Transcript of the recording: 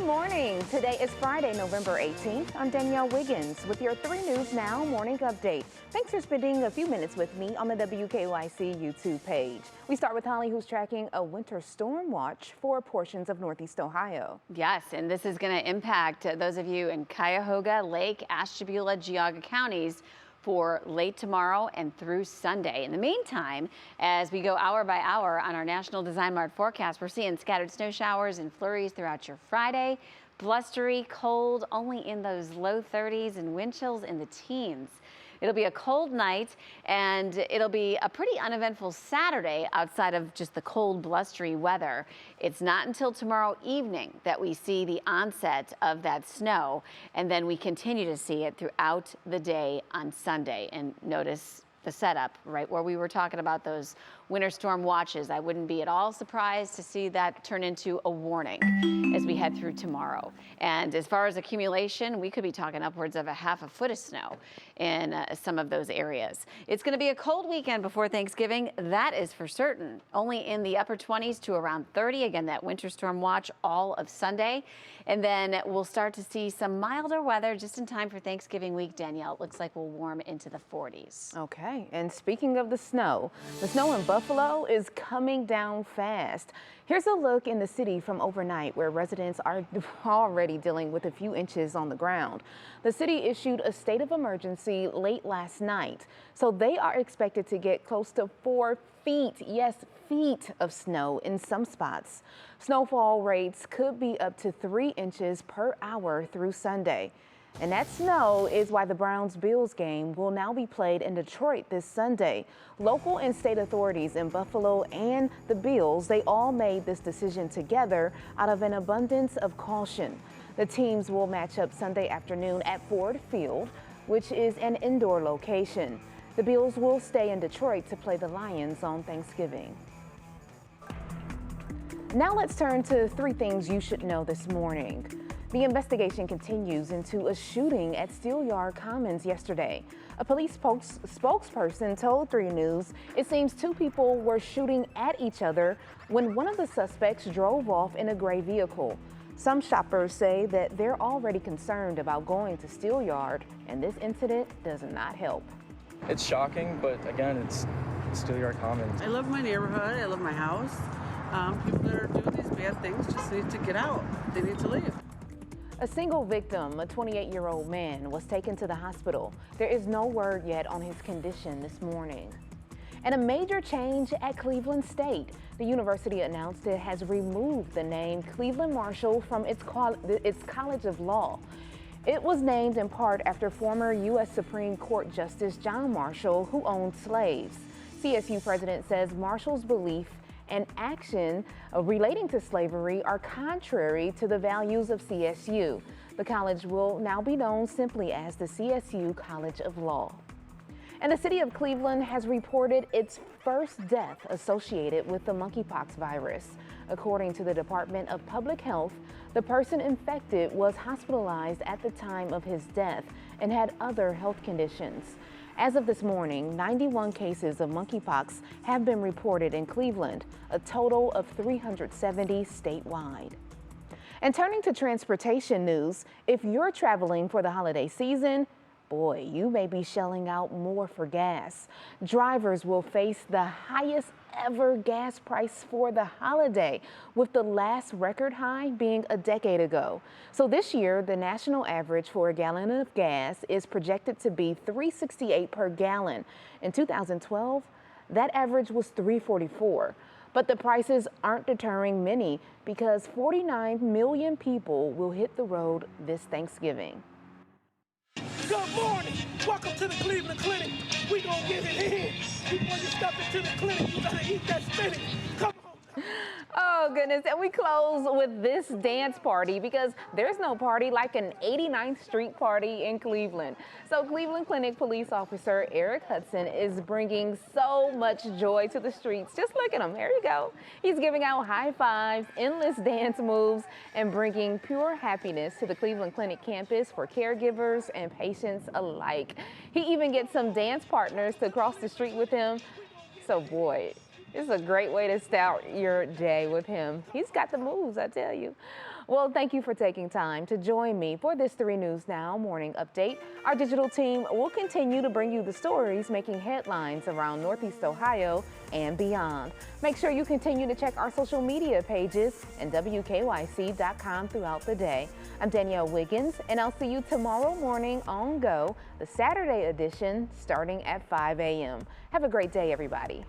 Good morning. Today is Friday, November 18th. I'm Danielle Wiggins with your 3 News Now morning update. Thanks for spending a few minutes with me on the WKYC YouTube page. We start with Holly, who's tracking a winter storm watch for portions of Northeast Ohio. Yes, and this is going to impact those of you in Cuyahoga, Lake, Ashtabula, Geauga counties for late tomorrow and through Sunday. In the meantime, as we go hour by hour on our National Design Mart forecast, we're seeing scattered snow showers and flurries throughout your Friday. Blustery, cold, only in those low 30s and wind chills in the teens. It'll be a cold night and it'll be a pretty uneventful Saturday outside of just the cold, blustery weather. It's not until tomorrow evening that we see the onset of that snow, and then we continue to see it throughout the day on Sunday. And notice the setup right where we were talking about those winter storm watches. I wouldn't be at all surprised to see that turn into a warning as we head through tomorrow. And as far as accumulation, we could be talking upwards of a ½ foot of snow in some of those areas. It's going to be a cold weekend before Thanksgiving, that is for certain. Only in the upper 20s to around 30. Again, that winter storm watch all of Sunday. And then we'll start to see some milder weather just in time for Thanksgiving week. Danielle, it looks like we'll warm into the 40s. Okay, and speaking of the snow in Buffalo is coming down fast. Here's a look in the city from overnight, where residents are already dealing with a few inches on the ground. The city issued a state of emergency late last night, so they are expected to get close to 4 feet, yes, feet of snow in some spots. Snowfall rates could be up to 3 inches per hour through Sunday. And that snow is why the Browns-Bills game will now be played in Detroit this Sunday. Local and state authorities in Buffalo and the Bills, they all made this decision together out of an abundance of caution. The teams will match up Sunday afternoon at Ford Field, which is an indoor location. The Bills will stay in Detroit to play the Lions on Thanksgiving. Now let's turn to 3 things you should know this morning. The investigation continues into a shooting at Steelyard Commons yesterday. A police spokesperson told 3 News it seems 2 people were shooting at each other when one of the suspects drove off in a gray vehicle. Some shoppers say that they're already concerned about going to Steelyard, and this incident does not help. It's shocking, but again, it's Steelyard Commons. I love my neighborhood. I love my house. People that are doing these bad things just need to get out. They need to leave. A single victim, a 28-year-old man, was taken to the hospital. There is no word yet on his condition this morning. And a major change at Cleveland State. The university announced it has removed the name Cleveland Marshall from its College of Law. It was named in part after former U.S. Supreme Court Justice John Marshall, who owned slaves. CSU president says Marshall's belief and action relating to slavery are contrary to the values of CSU. The college will now be known simply as the CSU College of Law. And the city of Cleveland has reported its first death associated with the monkeypox virus. According to the Department of Public Health, the person infected was hospitalized at the time of his death and had other health conditions. As of this morning, 91 cases of monkeypox have been reported in Cleveland, a total of 370 statewide. And turning to transportation news, if you're traveling for the holiday season, boy, you may be shelling out more for gas. Drivers will face the highest ever gas price for the holiday, with the last record high being a decade ago. So this year, the national average for a gallon of gas is projected to be $3.68 per gallon. In 2012, that average was $3.44. But the prices aren't deterring many because 49 million people will hit the road this Thanksgiving. Good morning. Welcome to the Cleveland Clinic. We gonna get it in. Before you step into the clinic, you gotta eat that spinach. Come on. Oh goodness, and we close with this dance party because there's no party like an 89th Street party in Cleveland. So Cleveland Clinic police officer Eric Hudson is bringing so much joy to the streets. Just look at him, here you go. He's giving out high fives, endless dance moves, and bringing pure happiness to the Cleveland Clinic campus for caregivers and patients alike. He even gets some dance partners to cross the street with him. So boy, it's a great way to start your day with him. He's got the moves, I tell you. Well, thank you for taking time to join me for this 3 News Now morning update. Our digital team will continue to bring you the stories making headlines around Northeast Ohio and beyond. Make sure you continue to check our social media pages and WKYC.com throughout the day. I'm Danielle Wiggins, and I'll see you tomorrow morning on Go, the Saturday edition, starting at 5 a.m. Have a great day, everybody.